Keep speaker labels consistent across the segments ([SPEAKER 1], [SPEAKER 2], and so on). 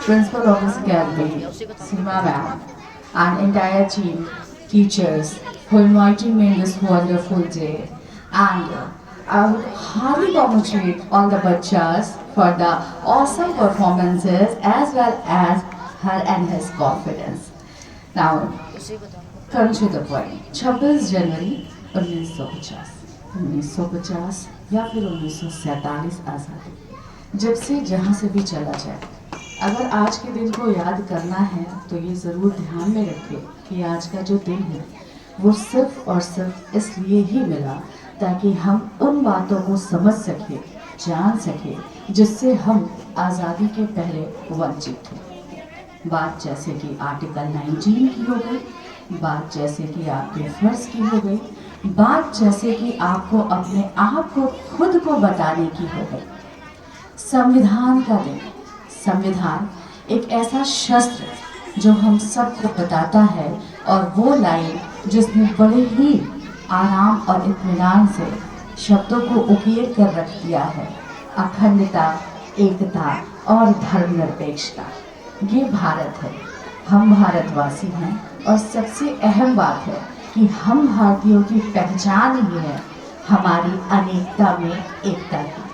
[SPEAKER 1] Principal of this academy, Seema ma'am, and entire team, teachers, who invited me in this wonderful day. And I would highly congratulate all the bachas for the awesome performances as well as her and his confidence. Now, come to the point. 26 जनवरी 1950, 1950 या फिर 1947 आज़ादी, जब से जहाँ से भी चला जाए, अगर आज के दिन को याद करना है तो ये ज़रूर ध्यान में रखें कि आज का जो दिन है वो सिर्फ और सिर्फ इसलिए ही मिला ताकि हम उन बातों को समझ सकें, जान सकें जिससे हम आज़ादी के पहले वंचित थे। बात जैसे कि आर्टिकल 19 की हो गई, बात जैसे कि आपके फ़र्ज की हो गई, बात जैसे कि आपको अपने आप को खुद को बताने की हो गई। संविधान का दिन, संविधान एक ऐसा शस्त्र जो हम सबको बताता है, और वो लाइन जिसने बड़े ही आराम और इत्मीनान से शब्दों को उकेर कर रख दिया है, अखंडता, एकता और धर्मनिरपेक्षता। ये भारत है, हम भारतवासी हैं, और सबसे अहम बात है कि हम भारतीयों की पहचान ही है हमारी अनेकता में एकता की।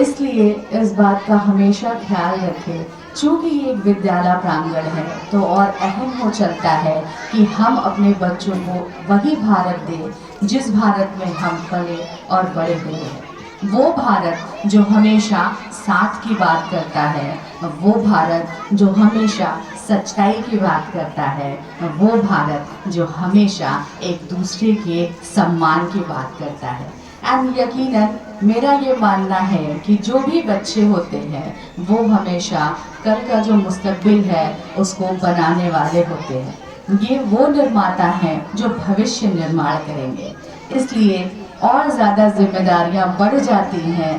[SPEAKER 1] इसलिए इस बात का हमेशा ख्याल रखें, चूँकि ये एक विद्यालय प्रांगण है तो और अहम हो चलता है कि हम अपने बच्चों को वही भारत दें जिस भारत में हम पले और बड़े हुए हैं। वो भारत जो हमेशा साथ की बात करता है, वो भारत जो हमेशा सच्चाई की बात करता है, वो भारत जो हमेशा एक दूसरे के सम्मान की बात करता है। एंड यकीनन मेरा ये मानना है कि जो भी बच्चे होते हैं वो हमेशा कल का जो मुस्तकबिल है उसको बनाने वाले होते हैं। ये वो निर्माता हैं जो भविष्य निर्माण करेंगे। इसलिए और ज़्यादा जिम्मेदारियां बढ़ जाती हैं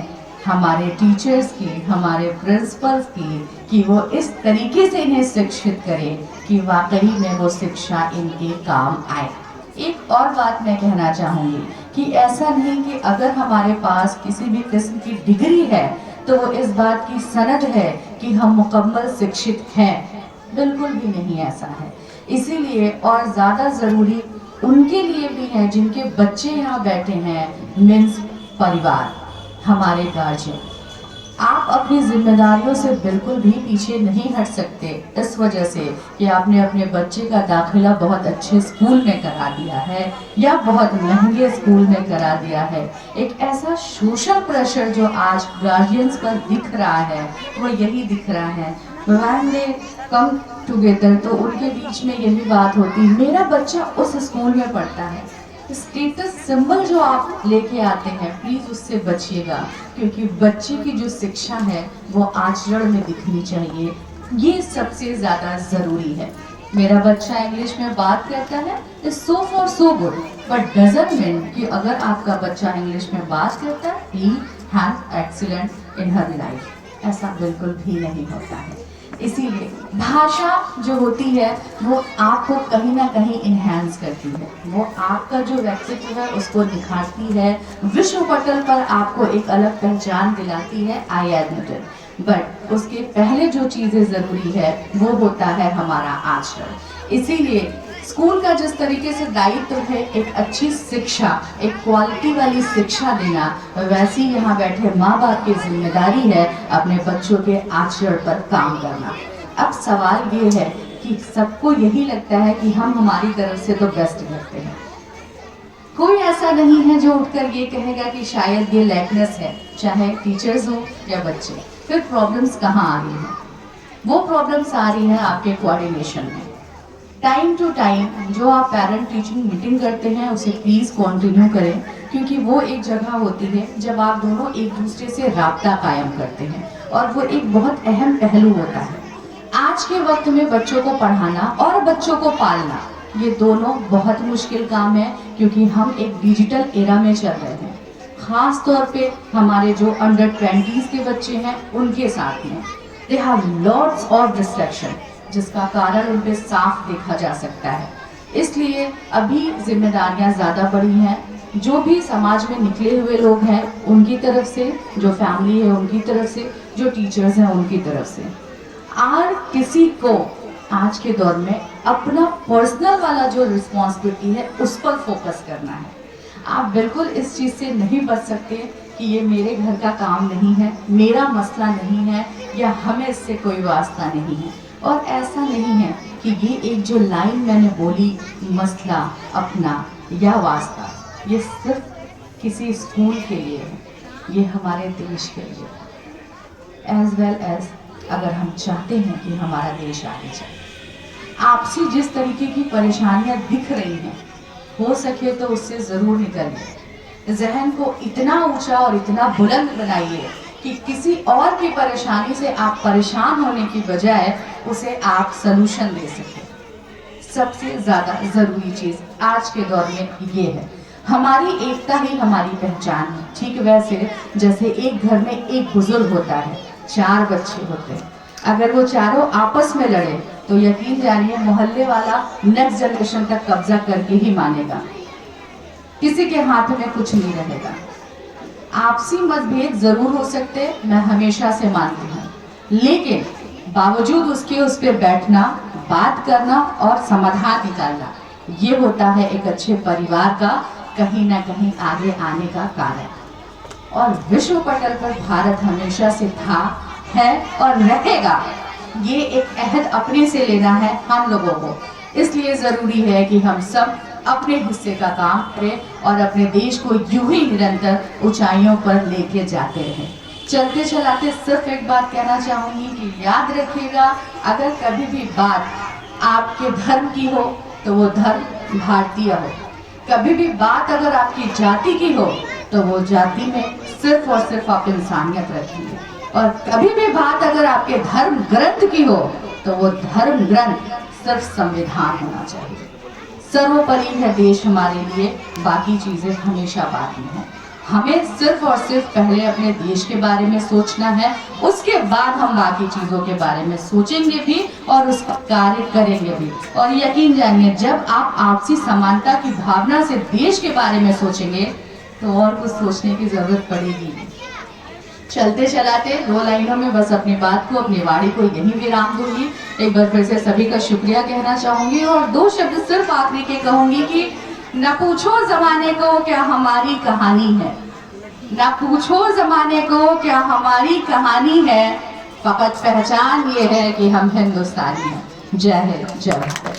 [SPEAKER 1] हमारे टीचर्स की, हमारे प्रिंसिपल्स की, कि वो इस तरीके से इन्हें शिक्षित करें कि वाकई में वो शिक्षा इनके काम आए। एक और बात मैं कहना चाहूँगी कि ऐसा नहीं कि अगर हमारे पास किसी भी किस्म की डिग्री है तो वो इस बात की सनद है कि हम मुकम्मल शिक्षित हैं। बिल्कुल भी नहीं ऐसा है। इसीलिए और ज़्यादा ज़रूरी उनके लिए भी है जिनके बच्चे यहाँ बैठे हैं, मीन्स परिवार, हमारे गार्जियन। आप अपनी जिम्मेदारियों से बिल्कुल भी पीछे नहीं हट सकते इस वजह से कि आपने अपने बच्चे का दाखिला बहुत अच्छे स्कूल में करा दिया है या बहुत महंगे स्कूल में करा दिया है। एक ऐसा सोशल प्रेशर जो आज गार्जियंस पर दिख रहा है वो यही दिख रहा है। व्हेन दे कम टुगेदर तो उनके बीच में यही बात होती है, मेरा बच्चा उस स्कूल में पढ़ता है। स्टेटस सिंबल जो आप लेके आते हैं प्लीज़ उससे बचिएगा, क्योंकि बच्चे की जो शिक्षा है वो आचरण में दिखनी चाहिए। ये सबसे ज़्यादा ज़रूरी है। मेरा बच्चा इंग्लिश में बात करता है, it's so for so good, but doesn't mean कि अगर आपका बच्चा इंग्लिश में बात करता है he has excellent in her life. ऐसा बिल्कुल भी नहीं होता है। इसीलिए भाषा जो होती है वो आपको कहीं ना कहीं इन्हेंस करती है, वो आपका जो व्यक्तित्व है उसको निखारती है, विश्व पटल पर आपको एक अलग पहचान दिलाती है। आई एडमिट इट, बट उसके पहले जो चीज़ें ज़रूरी है वो होता है हमारा आचरण। इसीलिए स्कूल का जिस तरीके से दायित्व है एक अच्छी शिक्षा, एक क्वालिटी वाली शिक्षा देना, वैसी यहाँ बैठे माँ बाप की जिम्मेदारी है अपने बच्चों के आचरण पर काम करना। अब सवाल ये है कि सबको यही लगता है कि हम हमारी तरफ से तो बेस्ट करते हैं। कोई ऐसा नहीं है जो उठकर ये कहेगा कि शायद ये लैकनेस है, चाहे टीचर्स हो या बच्चे। फिर प्रॉब्लम्स कहाँ आ रही हैं? वो प्रॉब्लम्स आ रही हैं आपके कोऑर्डिनेशन में। टाइम टू टाइम जो आप पेरेंट टीचिंग मीटिंग करते हैं उसे प्लीज़ कंटिन्यू करें, क्योंकि वो एक जगह होती है जब आप दोनों एक दूसरे से राब्ता कायम करते हैं, और वो एक बहुत अहम पहलू होता है। आज के वक्त में बच्चों को पढ़ाना और बच्चों को पालना ये दोनों बहुत मुश्किल काम है, क्योंकि हम एक डिजिटल एरा में चल रहे हैं। ख़ास तौर पे हमारे जो अंडर 20s के बच्चे हैं उनके साथ में they have lots of distraction, जिसका कारण उन पे साफ देखा जा सकता है। इसलिए अभी जिम्मेदारियां ज़्यादा बढ़ी हैं। जो भी समाज में निकले हुए लोग हैं उनकी तरफ से, जो फैमिली है उनकी तरफ से, जो टीचर्स हैं उनकी तरफ से। और किसी को आज के दौर में अपना पर्सनल वाला जो रिस्पॉन्सिबिलिटी है उस पर फोकस करना है। आप बिल्कुल इस चीज़ से नहीं बच सकते कि ये मेरे घर का काम नहीं है, मेरा मसला नहीं है, या हमें इससे कोई वास्ता नहीं है। और ऐसा नहीं है कि ये एक जो लाइन मैंने बोली, मसला, अपना या वास्ता, ये सिर्फ किसी स्कूल के लिए है, ये हमारे देश के लिए है। एज वेल एज अगर हम चाहते हैं कि हमारा देश आगे चले, आपसी जिस तरीके की परेशानियां दिख रही हैं, हो सके तो उससे ज़रूर निकलिए। जहन को इतना ऊंचा और इतना बुलंद बनाइए कि किसी और की परेशानी से आप परेशान होने की बजाय उसे आप सलूशन दे सकें। सबसे ज़्यादा ज़रूरी चीज़ आज के दौर में ये है, हमारी एकता ही हमारी पहचान है। ठीक वैसे जैसे एक घर में एक बुजुर्ग होता है, 4 बच्चे होते हैं, अगर वो चारों आपस में लड़े तो यकीन जानिए मोहल्ले वाला नेक्स्ट जनरेशन तक कब्जा करके ही मानेगा, किसी के हाथ में कुछ नहीं रहेगा। आपसी मतभेद जरूर हो सकते, मैं हमेशा से मानती हूँ, लेकिन बावजूद उसके उस पर बैठना, बात करना और समाधान निकालना, ये होता है एक अच्छे परिवार का कहीं ना कहीं आगे आने का कारण। और विश्व पटल पर भारत हमेशा से था, है और रहेगा। ये एक अहद अपने से लेना है हम लोगों को, इसलिए ज़रूरी है कि हम सब अपने हिस्से का काम करें और अपने देश को यूं ही निरंतर ऊंचाइयों पर लेके जाते रहें। चलते चलाते सिर्फ एक बात कहना चाहूँगी कि याद रखिएगा, अगर कभी भी बात आपके धर्म की हो तो वो धर्म भारतीय हो, कभी भी बात अगर आपकी जाति की हो तो वो जाति में सिर्फ और सिर्फ आप इंसानियत रखिए, और कभी भी बात अगर आपके धर्म ग्रंथ की हो तो वो धर्म ग्रंथ सिर्फ संविधान होना चाहिए। सर्वोपरि है देश हमारे लिए, बाकी चीजें हमेशा बाद में हैं। हमें सिर्फ और सिर्फ पहले अपने देश के बारे में सोचना है, उसके बाद हम बाकी चीजों के बारे में सोचेंगे भी और उस पर कार्य करेंगे भी। और यकीन जानिए, जब आप आपसी समानता की भावना से देश के बारे में सोचेंगे तो और कुछ सोचने की जरूरत पड़ेगी नहीं। चलते चलाते 2 लाइनों में बस अपनी बात को, अपनी वाणी को यहीं विराम दूंगी। एक बार फिर से सभी का शुक्रिया कहना चाहूंगी और 2 शब्द सिर्फ आखिरी के कहूंगी कि न पूछो जमाने को क्या हमारी कहानी है, न पूछो जमाने को क्या हमारी कहानी है, फकत पहचान ये है कि हम हिंदुस्तानी हैं। जय हिंद, जय भारत।